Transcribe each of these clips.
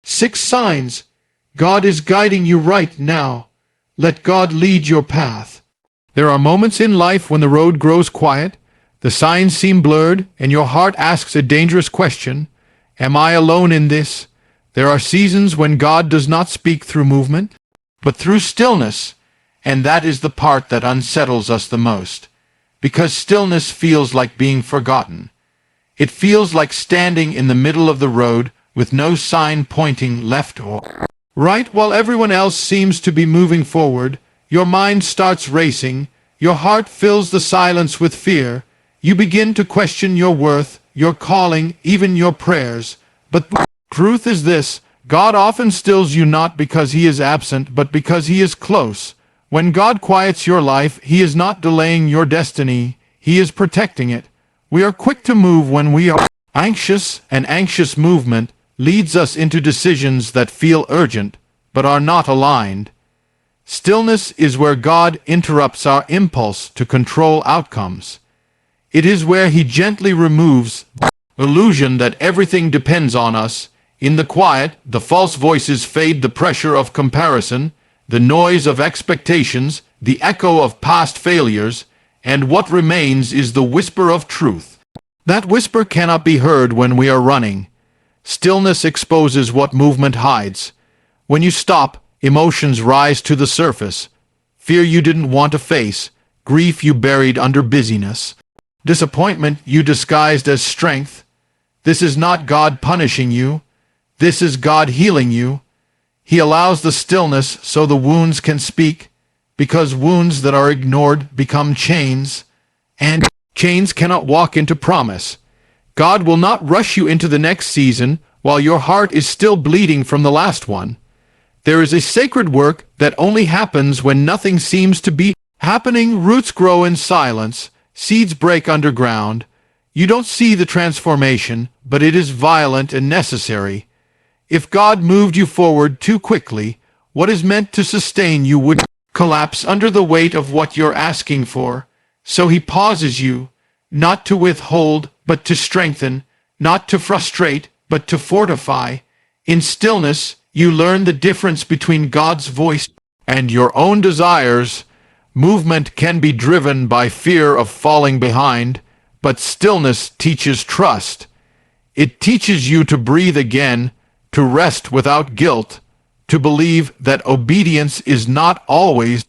6 signs. God is guiding you right now. Let God lead your path. There are moments in life when the road grows quiet, the signs seem blurred, and your heart asks a dangerous question. Am I alone in this? There are seasons when God does not speak through movement, but through stillness, and that is the part that unsettles us the most, because stillness feels like being forgotten. It feels like standing in the middle of the road with no sign pointing left or right while everyone else seems to be moving forward. Your mind starts racing, your heart fills the silence with fear, you begin to question your worth, your calling, even your prayers. But the truth is this: God often stills you not because He is absent, but because He is close. When God quiets your life, He is not delaying your destiny, He is protecting it. We are quick to move when we are anxious, and anxious movement leads us into decisions that feel urgent, but are not aligned. Stillness is where God interrupts our impulse to control outcomes. It is where He gently removes the illusion that everything depends on us. In the quiet, the false voices fade, the pressure of comparison, the noise of expectations, the echo of past failures, and what remains is the whisper of truth. That whisper cannot be heard when we are running. Stillness exposes what movement hides. When you stop, emotions rise to the surface. Fear you didn't want to face, grief you buried under busyness, disappointment you disguised as strength. This is not God punishing you. This is God healing you. He allows the stillness so the wounds can speak, because wounds that are ignored become chains, and chains cannot walk into promise. God will not rush you into the next season while your heart is still bleeding from the last one. There is a sacred work that only happens when nothing seems to be happening. Roots grow in silence, seeds break underground. You don't see the transformation, but it is violent and necessary. If God moved you forward too quickly, what is meant to sustain you would collapse under the weight of what you're asking for. So He pauses you, not to withhold, but to strengthen, not to frustrate, but to fortify. In stillness, you learn the difference between God's voice and your own desires. Movement can be driven by fear of falling behind, but stillness teaches trust. It teaches you to breathe again, to rest without guilt, to believe that obedience is not always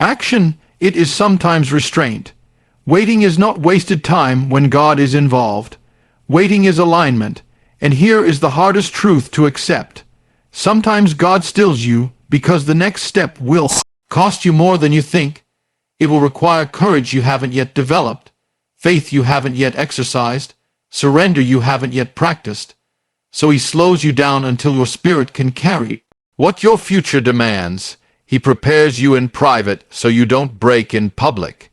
action, it is sometimes restraint. Waiting is not wasted time when God is involved. Waiting is alignment, and here is the hardest truth to accept. Sometimes God stills you because the next step will cost you more than you think. It will require courage you haven't yet developed, faith you haven't yet exercised, surrender you haven't yet practiced. So He slows you down until your spirit can carry what your future demands. He prepares you in private so you don't break in public.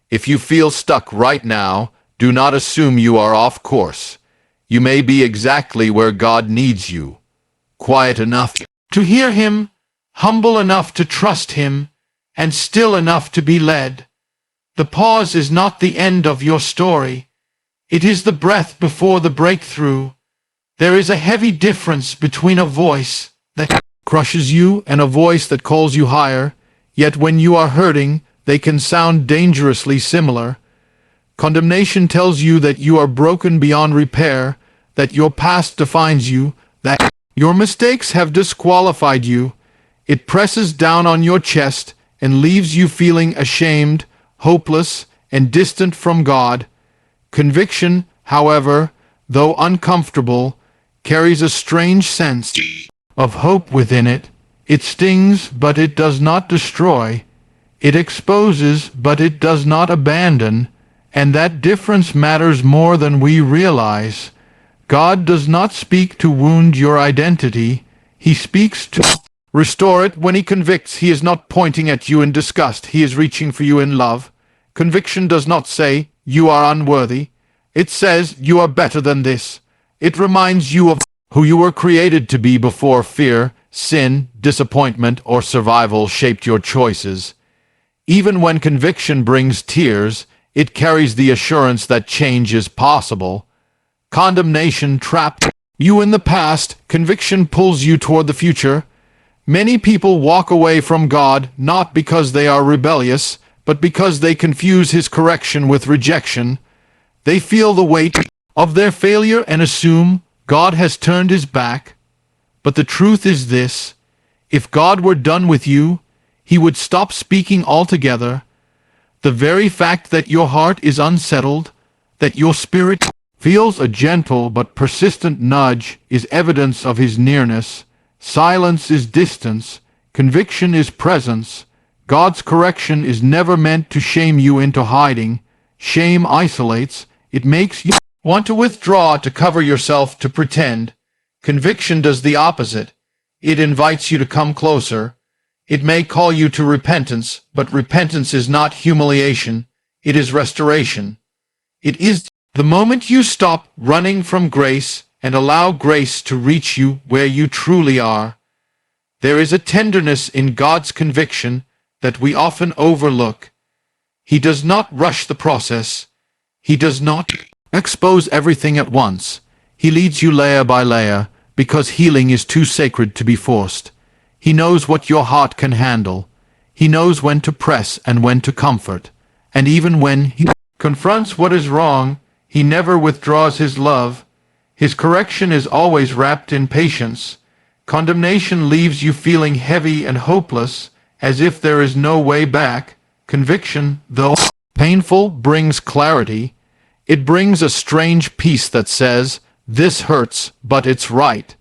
If you feel stuck right now, do not assume you are off course. You may be exactly where God needs you. Quiet enough to hear Him, humble enough to trust Him, and still enough to be led. The pause is not the end of your story. It is the breath before the breakthrough. There is a heavy difference between a voice that crushes you and a voice that calls you higher, yet when you are hurting, they can sound dangerously similar. Condemnation tells you that you are broken beyond repair, that your past defines you, that your mistakes have disqualified you. It presses down on your chest and leaves you feeling ashamed, hopeless, and distant from God. Conviction, however, though uncomfortable, carries a strange sense of hope within it. It stings, but it does not destroy. It exposes, but it does not abandon. And that difference matters more than we realize. God does not speak to wound your identity. He speaks to restore it. When He convicts, He is not pointing at you in disgust. He is reaching for you in love. Conviction does not say, "You are unworthy." It says, "You are better than this." It reminds you of who you were created to be before fear, sin, disappointment, or survival shaped your choices. Even when conviction brings tears, it carries the assurance that change is possible. Condemnation trapped you in the past, conviction pulls you toward the future. Many people walk away from God not because they are rebellious, but because they confuse His correction with rejection. They feel the weight of their failure and assume God has turned His back. But the truth is this: if God were done with you, He would stop speaking altogether. The very fact that your heart is unsettled, that your spirit feels a gentle but persistent nudge, is evidence of His nearness. Silence is distance. Conviction is presence. God's correction is never meant to shame you into hiding. Shame isolates. It makes you want to withdraw, to cover yourself, to pretend. Conviction does the opposite. It invites you to come closer. It may call you to repentance, but repentance is not humiliation. It is restoration. It is the moment you stop running from grace and allow grace to reach you where you truly are. There is a tenderness in God's conviction that we often overlook. He does not rush the process. He does not expose everything at once. He leads you layer by layer, because healing is too sacred to be forced. He knows what your heart can handle. He knows when to press and when to comfort. And even when He confronts what is wrong, He never withdraws His love. His correction is always wrapped in patience. Condemnation leaves you feeling heavy and hopeless, as if there is no way back. Conviction, though painful, brings clarity. It brings a strange peace that says, "This hurts, but it's right."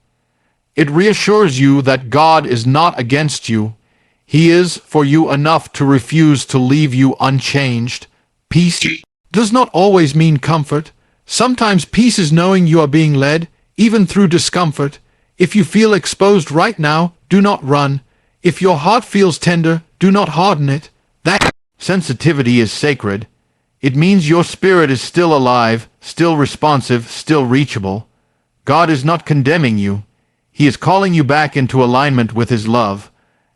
It reassures you that God is not against you. He is for you enough to refuse to leave you unchanged. Peace does not always mean comfort. Sometimes peace is knowing you are being led, even through discomfort. If you feel exposed right now, do not run. If your heart feels tender, do not harden it. That sensitivity is sacred. It means your spirit is still alive, still responsive, still reachable. God is not condemning you. He is calling you back into alignment with His love.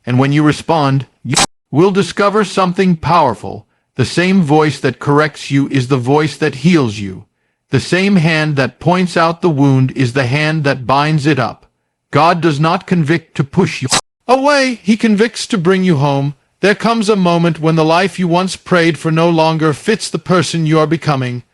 And when you respond, you will discover something powerful. The same voice that corrects you is the voice that heals you. The same hand that points out the wound is the hand that binds it up. God does not convict to push you away. He convicts to bring you home. There comes a moment when the life you once prayed for no longer fits the person you are becoming.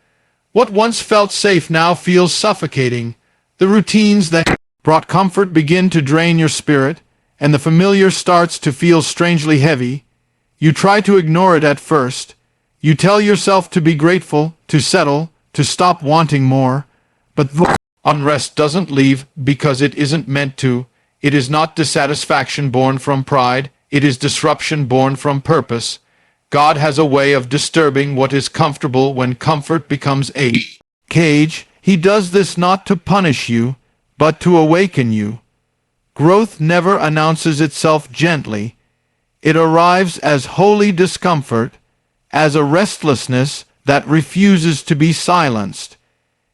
What once felt safe now feels suffocating. The routines that brought comfort begin to drain your spirit, and the familiar starts to feel strangely heavy. You try to ignore it at first. You tell yourself to be grateful, to settle, to stop wanting more. But the unrest doesn't leave because it isn't meant to. It is not dissatisfaction born from pride. It is disruption born from purpose. God has a way of disturbing what is comfortable when comfort becomes a cage. He does this not to punish you, but to awaken you. Growth never announces itself gently. It arrives as holy discomfort, as a restlessness that refuses to be silenced.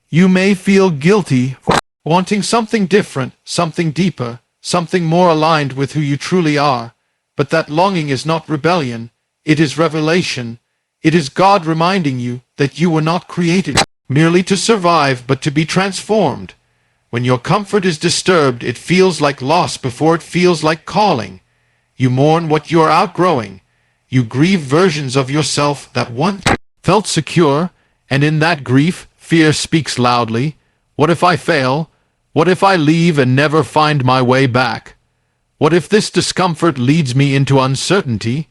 You may feel guilty for wanting something different, something deeper, something more aligned with who you truly are. But that longing is not rebellion. It is revelation. It is God reminding you that you were not created merely to survive, but to be transformed. When your comfort is disturbed, it feels like loss before it feels like calling. You mourn what you are outgrowing. You grieve versions of yourself that once felt secure, and in that grief, fear speaks loudly. What if I fail? What if I leave and never find my way back? What if this discomfort leads me into uncertainty?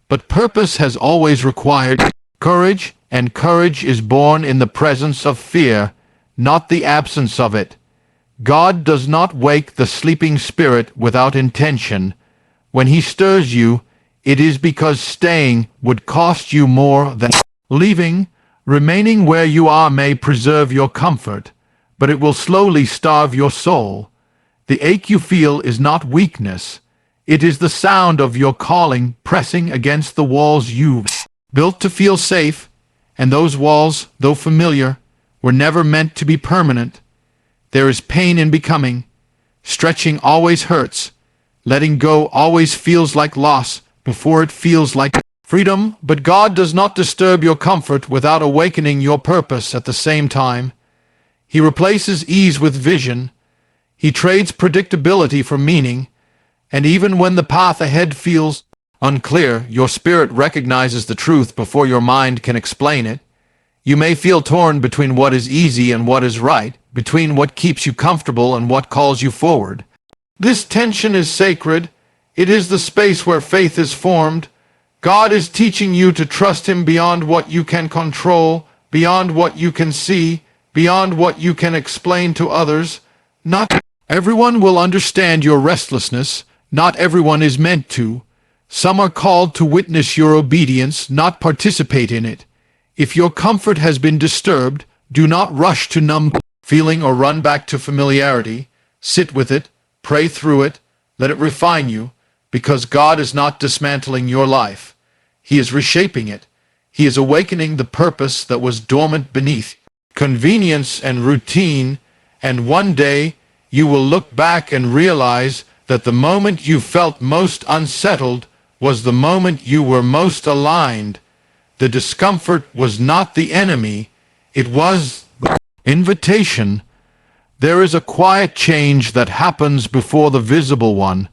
But purpose has always required courage, and courage is born in the presence of fear, not the absence of it. God does not wake the sleeping spirit without intention. When He stirs you, it is because staying would cost you more than leaving. Remaining where you are may preserve your comfort, but it will slowly starve your soul. The ache you feel is not weakness. It is the sound of your calling pressing against the walls you've built to feel safe, and those walls, though familiar, were never meant to be permanent. There is pain in becoming. Stretching always hurts. Letting go always feels like loss before it feels like freedom. But God does not disturb your comfort without awakening your purpose at the same time. He replaces ease with vision. He trades predictability for meaning, and even when the path ahead feels unclear, your spirit recognizes the truth before your mind can explain it. You may feel torn between what is easy and what is right, between what keeps you comfortable and what calls you forward. This tension is sacred. It is the space where faith is formed. God is teaching you to trust Him beyond what you can control, beyond what you can see, beyond what you can explain to others. Not everyone will understand your restlessness. Not everyone is meant to. Some are called to witness your obedience, not participate in it. If your comfort has been disturbed, do not rush to numb feeling or run back to familiarity. Sit with it, pray through it, let it refine you, because God is not dismantling your life. He is reshaping it. He is awakening the purpose that was dormant beneath convenience and routine, and one day you will look back and realize that the moment you felt most unsettled was the moment you were most aligned. The discomfort was not the enemy, it was the invitation. There is a quiet change that happens before the visible one,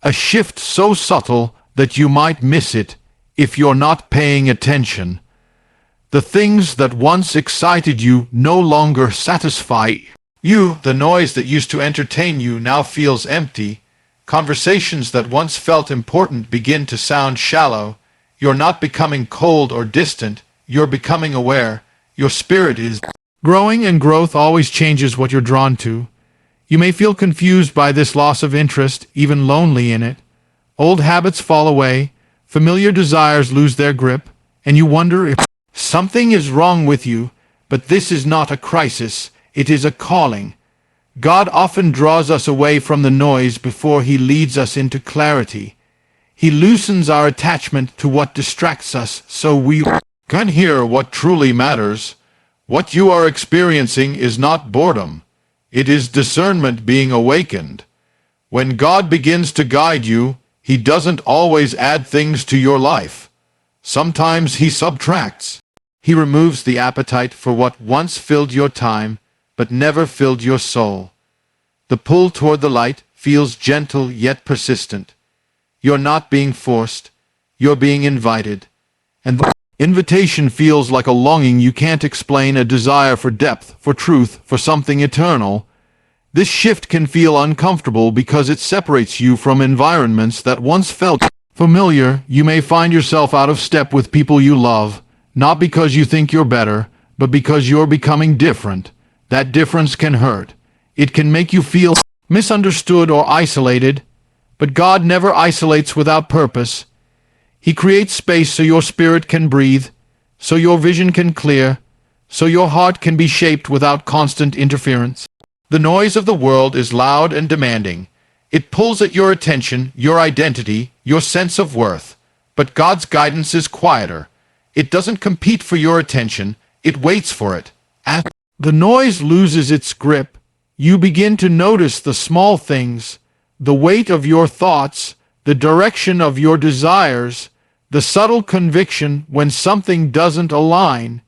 a shift so subtle that you might miss it if you're not paying attention. The things that once excited you no longer satisfy you. The noise that used to entertain you now feels empty. Conversations that once felt important begin to sound shallow. You're not becoming cold or distant, you're becoming aware. Your spirit is growing, and growth always changes what you're drawn to. You may feel confused by this loss of interest, even lonely in it. Old habits fall away, familiar desires lose their grip, and you wonder if something is wrong with you. But this is not a crisis, it is a calling. God often draws us away from the noise before He leads us into clarity. He loosens our attachment to what distracts us so we can hear what truly matters. What you are experiencing is not boredom. It is discernment being awakened. When God begins to guide you, He doesn't always add things to your life. Sometimes He subtracts. He removes the appetite for what once filled your time, but never filled your soul. The pull toward the light feels gentle yet persistent. You're not being forced, you're being invited. And the invitation feels like a longing you can't explain, a desire for depth, for truth, for something eternal. This shift can feel uncomfortable because it separates you from environments that once felt familiar. You may find yourself out of step with people you love, not because you think you're better, but because you're becoming different. That difference can hurt. It can make you feel misunderstood or isolated. But God never isolates without purpose. He creates space so your spirit can breathe, so your vision can clear, so your heart can be shaped without constant interference. The noise of the world is loud and demanding. It pulls at your attention, your identity, your sense of worth. But God's guidance is quieter. It doesn't compete for your attention, it waits for it. As the noise loses its grip, you begin to notice the small things, the weight of your thoughts, the direction of your desires, the subtle conviction when something doesn't align.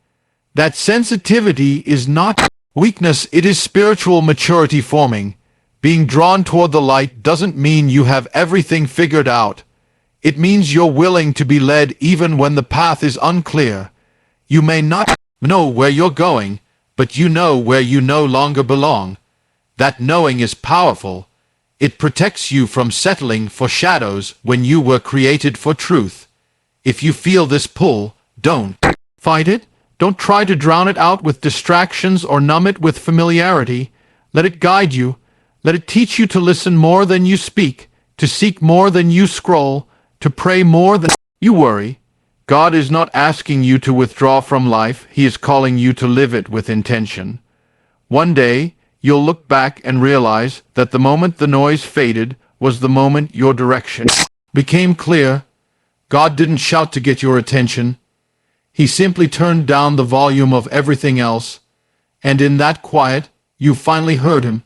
That sensitivity is not weakness, it is spiritual maturity forming. Being drawn toward the light doesn't mean you have everything figured out. It means you're willing to be led even when the path is unclear. You may not know where you're going, but you know where you no longer belong. That knowing is powerful. It protects you from settling for shadows when you were created for truth. If you feel this pull, don't fight it. Don't try to drown it out with distractions or numb it with familiarity. Let it guide you. Let it teach you to listen more than you speak, to seek more than you scroll, to pray more than you worry. God is not asking you to withdraw from life. He is calling you to live it with intention. One day, you'll look back and realize that the moment the noise faded was the moment your direction became clear. God didn't shout to get your attention. He simply turned down the volume of everything else, and in that quiet, you finally heard Him.